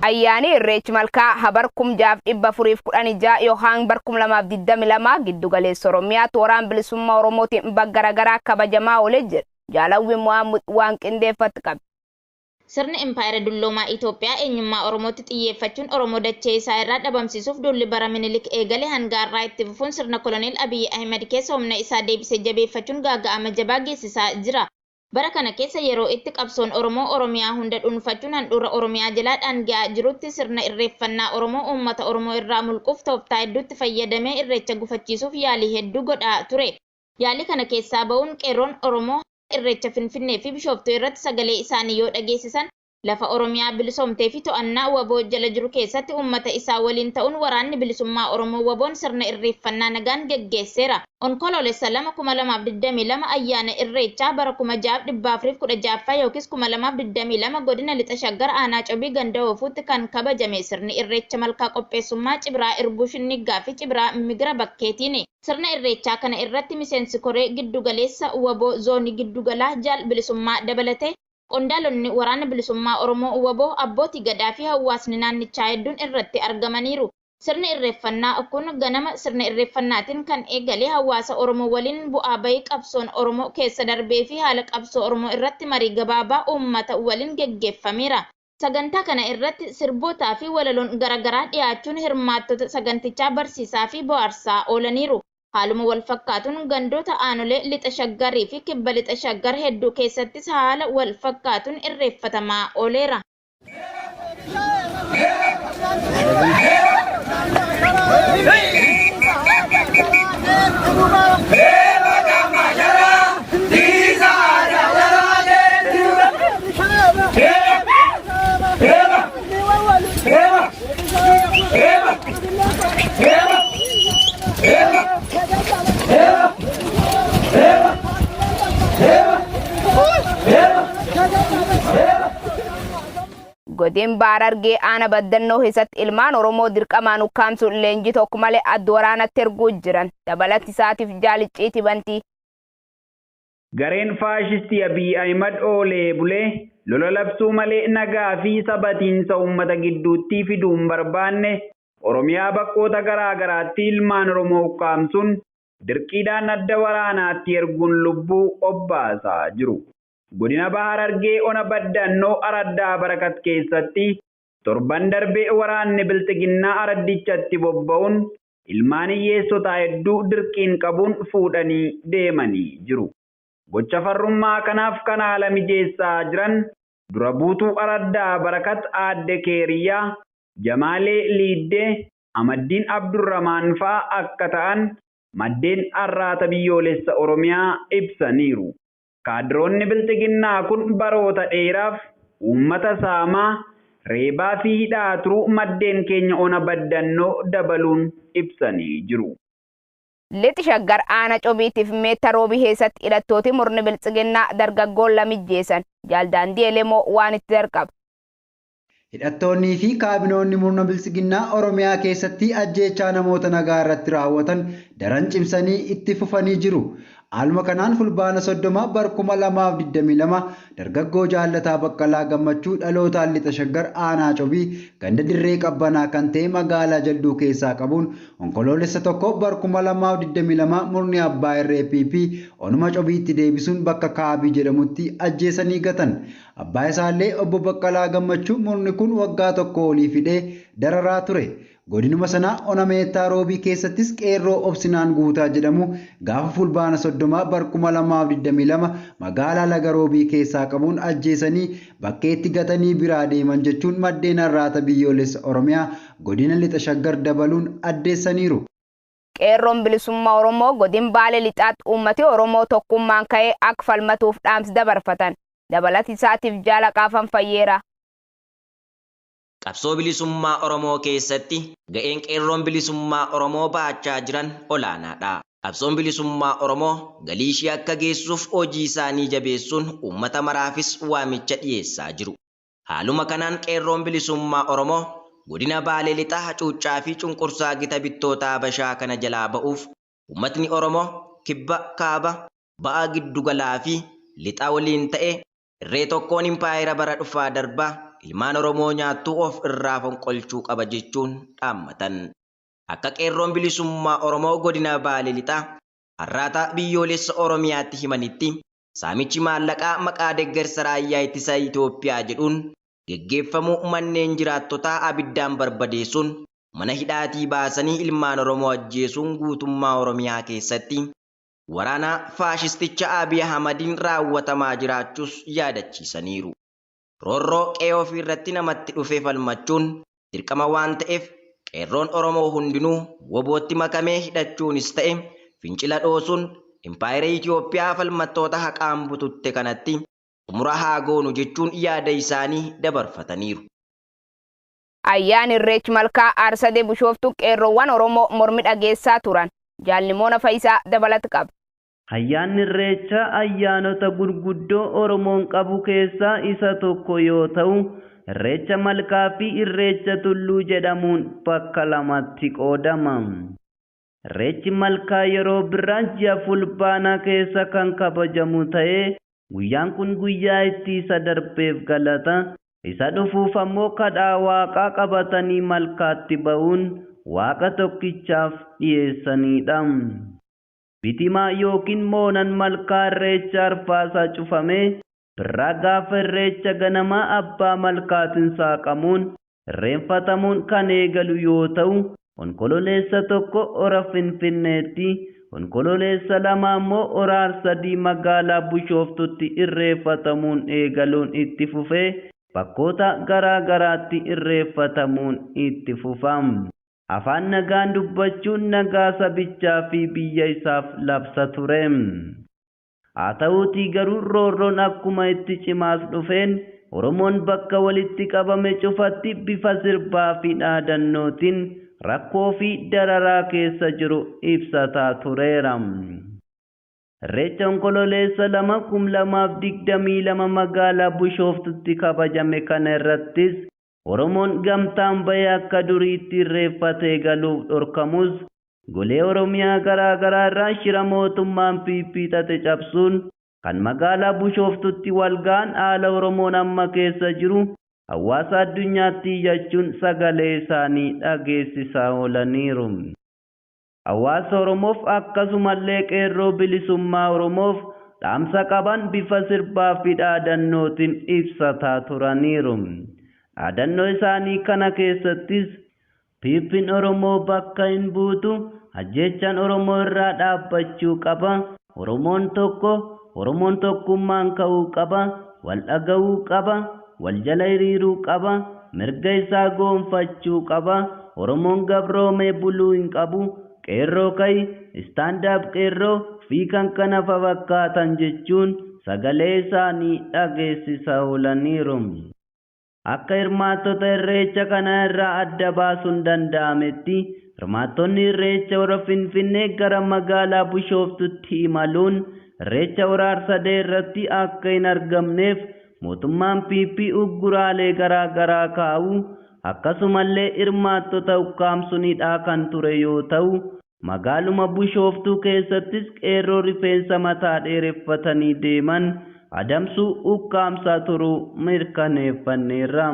Ayyaani irreechi malkaa habarkum jaaf dhibba furiif kudhan ijaa yookaan barkum lamaaf 22 giddu galeessa Oromiyaa tooraan bilisummaa Oromootiin baggara kabajamaa oolee jira. Jaalawwi Muhammad waan qindeeffatu qabe. Sirni Empire Dulloomaa Itoophiyaa eenyummaa Oromootti xiyyeeffachuun Oromoo dachee isaa irraa dhabamsiisuuf duulli bara Minilik eegale hanga har'aa itti fufuun sirna Koloneel Abiyyi Ahmed keessa humna isaa deebisee jabeeffachuun gaaga'ama jabaa geessisaa jira. Bara kana keessa yeroo itti qabsoon Oromoo Oromiyaa hunda dhuunfachuun handhuura Oromiyaa jalaa dhaangaa jirutti sirna irreeffannaa Oromoo uummata Oromoo irraa mulquuf tooftaa hedduutti fayyadamee irreecha gufachiisuuf yaalii hedduu godhaa ture. Yaalii kana keessaa ba'uun qeerroon Oromoo irreecha Finfinnee fi Bishooftuu irratti sagalee isaanii yoo dhageessisan lafa Oromiyaa bilisoomtee fi to'annaa waboo jala jiru keessatti uummata isaa waliin ta'uun waraanni bilisummaa Oromoo waboon sirna irreeffannaa nagaan geggeesseera. Onkoloolessa 2022 ayyaana irreechaa bara 1416 yookiis 2022 godina Lixa Shaggar Aanaa Cobii Ganda Hoofuutti kan kabajame sirni irreecha malkaa qopheessummaa Cibraa Irbuu Shinnigaa fi Cibraa Migira Bakkeetiini. Sirna irreechaa kana irratti miseensi koree giddugaleessa waboo zoonii giddugalaa jaal bilisummaa dabalatee qondaalonni waraana bilisummaa Oromoo waboo abbootii gadaa fi hawaasni naannichaa hedduun irratti argamaniiru. Sirni irreeffannaa kun ganama sirna irreeffannaatiin kan eegale hawaasa Oromoo waliin bu'aa bahii qabsoon Oromoo keessa darbee fi haala qabsoo Oromoo irratti marii gabaabaa uummata waliin geggeeffameera. Sagantaa kana irratti sirbootaa fi walaloon garaagaraa dhiyaachuun hirmaattota sagantichaa barsiisaa fi bohaarsaa oolaniiru. Haaluma wal fakkaatuun gandoota aanolee Lixa Shaggarii fi Kibba Lixa Shaggar hedduu keessattis haala wal fakkaatuun irreeffatamaa ooleera. Godin Baarargee Aana Baddannoo keessatti ilmaan Oromoo dirqamaan ukkaamsuun leenjii tokko malee adda waraanatti erguu jiran dabalati isaatiif jaalicciiti bantii. Gareen faashistii Abiy Ahmed oolee bulee lola labsuu malee nagaa fi sabatiinsa uummata gidduutti fiduun barbaanne Oromiyaa bakkoota garaa garaatti ilmaan Oromoo ukkaamsuun dirqiidhaan adda waraanaatti erguun lubbuu obbaasaa jiru. Godina Baarargee Ona Baddannoo Araddaa Barakat keessatti torban darbee waraanni bilxiginnaa araddichatti bobba'uun ilmaan hiyyeessotaa hedduu dirqiin qabuun fuudhanii deemanii jiru. Gocha farrummaa kanaaf kan haala mijeessaa jiran dura buutuu Araddaa Barakat Aadde Keeriyaa, Jamaalee Liiddee, Amaddiin Abdurramaan fa'aa akka ta'an maddeen arraata biyyoolessa Oromiyaa ibsaniiru. Kaadroonni bilxiginnaa kun baroota dheeraaf uummata saamaa reebaa fi hidhaa turuu maddeen keenya Ona Baddannoo dabaluun ibsanii jiru. Lixa Shaggar Aana Cobiitiif Meetta Roobii keessatti hidhattooti murni bilxiginnaa dargaggoon lamijjeessan jaaldaandii elemoo waan itti darqaba. Hidhattoonnii fi kaabinoonni murna bilxiginnaa Oromiyaa keessatti ajjeechaa namoota nagaa irratti raawwatan daran cimsanii itti fufanii jiru. Haaluma kanaan fulbaana 30 bara 2022 dargaggoo Jaallataa Baqqalaa Gammachuu dhalootaan Lixa Shaggar Aanaa Cobii ganda dirree qabbanaa kan ta'e magaalaa Jalduu keessaa qabuun onkoloolessa 1 bara 2022 murni abbaa irree PP onuma Cobiitti deebisuun bakka Kaabii jedhamutti ajjeesanii gatan. Abbaa isaallee obbo Baqqalaa Gammachuu murni kun waggaa tokko olii fidhee dararaa ture. Godinuma sana Ona Meettaa Roobii keessattis qeerroo obsinaan guutaa jedhamu gaafa fulbaana 30 bara 2022 magaalaa Laga Roobii keessaa qabuun ajjeesanii bakkeetti gatanii biraa deeman jechuun maddeen arraata biyyoolessa Oromiyaa godina Lixa Shaggar dabaluun addeessaniiru. Qeerroon bilisummaa Oromoo godin Baalee Lixaatti uummati Oromoo tokkummaan ka'ee akka falmatuuf dhaamsa dabarfatan dabalati isaatiif jaalaqaafan fayyeera. Qabsoo bilisummaa Oromoo keessatti ga'een qeerroon bilisummaa Oromoo baachaa jiran olaanaadha. Qabsoon bilisummaa Oromoo galii ishee akka geessuuf hojii isaanii jabeessuun uummata maraafis waamicha dhiyeessaa jiru. Haaluma kanaan qeerroon bilisummaa Oromoo godina Baalee Lixaa hacuuccaa fi cunqursaa gita bittoota Habashaa kana jalaa ba'uuf uummatni Oromoo kibba kaaba ba'aa giddu galaa fi lixaa waliin ta'e irree tokkoon impaayera bara dhufaa darbaa ilmaan Oromoo nyaattuu of irraa fonqolchuu qaba jechuun dhaammatan. Akka qeerroon bilisummaa Oromoo godina Baalee Lixaa har'aata biyyoolessa Oromiyaatti himanitti saamichi maallaqaa maqaa deeggarsa raayyaa ittisa Itoophiyaa jedhuun geggeeffamuu manneen jiraattotaa abiddaan barbadeessuun mana hidhaatii baasanii ilmaan Oromoo ajjeesuun guutummaa Oromiyaa keessatti waraana faashisticha Abiy Ahmadiin raawwatamaa jiraachuus yaadachiisaniiru. Roorroo qe'ee ofii irratti namatti dhufee falmachuun dirqama waan ta'eef qeerroon Oromoo hundinuu wobootti makamee hidhachuunis ta'e fincila dhoosuun Impaayera Itoophiyaa falmattoota haqaan bututte kanatti umura haa goonu jechuun yaada isaanii dabarfataniiru. Ayyaan Irreechi Malkaa Aarsadee Bishooftuu qeerroowwan Oromoo mormi dhageessaa turan. Jaalnimoona Faayisaa dabalata qaba. Ayyaanni Irreechaa ayyaanota gurguddoo Oromoon qabu keessaa isa tokko yoo ta'u, Irreecha Malkaa fi Irreecha Tulluu jedhamuun bakka lamatti qoodama. Irreechi Malkaa yeroo biraan ji'a fulbaanaa keessa kan kabajamu ta'ee, guyyaan kun guyyaa itti isa darbeef galata, isa dhufuuf ammoo kadhaa waaqaa qabatanii malkaatti ba'uun waaqa tokkichaaf dhiyeessanidha. Bitimaa yookiin moonan malkaa Irreecha arfaasaa cufamee birraa gaafa Irreecha ganamaa abbaa malkaatiin saaqamuun irreeffatamuun kan eegalu yoo ta'u, onkololeessa tokko ora Finfinneetti, onkololeessa lama ammoo ora Aarsadii magaalaa Bishooftutti irreeffatamuun eegaluun itti fufee bakkoota garaa garaatti irreeffatamuun itti fufam. Afaan nagaan dubbachuun nagaa sabichaa fi biyya isaaf labsa ture. Haa ta'uutii garuu roorroon akkuma itti cimaas dhufeen Oromoon bakka walitti qabame cufatti bifa sirbaa fi dhaadannootiin rakkoo fi dararaa keessa jiru ibsataa tureera. Irreecha onkololeessa 2022 magaalaa Bishooftutti kabajame kana irrattis Oromoon gamtaan bahee akka duriitti irreeffatee galuuf dhorkamus golee Oromiyaa garaa garaa irraa shira mootummaan piiphiixate cabsuun kan magaalaa Bishooftutti walga'an haala Oromoon amma keessa jiru hawaasa addunyaatti iyyachuun sagalee isaanii dhageessisaa oolaniiru. Hawaasa Oromoof akkasumallee qeerroo bilisummaa Oromoof dhaamsa qaban bifa sirbaa fi dhaadannootiin ibsataa turaniiru. Dhaadannoo isaanii kana keessattis piiphiin Oromoo bakka hin buutu, ajjechaan Oromoo irraa dhaabbachuu qaba, Oromoon tokkummaan ka'uu qaba, wal dhaga'uu qaba, wal jala hiriiruu qaba, mirga isaa goonfachuu qaba, Oromoon gabroomee buluu hin qabu, qeerroo ka'i, istaandaap qeerroo fi kan kana fakkaatan jechuun sagalee isaanii dhageessisaa oolaniiru. Akka hirmaattota irreecha kana irraa adda baasuun danda'ametti hirmaattonni irreecha hora Finfinnee gara magaalaa Bishooftutti imaluun irreecha hora Aarsadee irratti akka hin argamneef mootummaan piiphii ugguraalee garaa garaa kaa'u akkasumallee hirmaattota ukkaamsuunidhaa kan ture yoo ta'u, magaaluma Bishooftuu keessattis qeerroo rifeensa mataa dheereffatanii deeman adamsuu ukkaamsaa turuu mirkaneeffanneerra.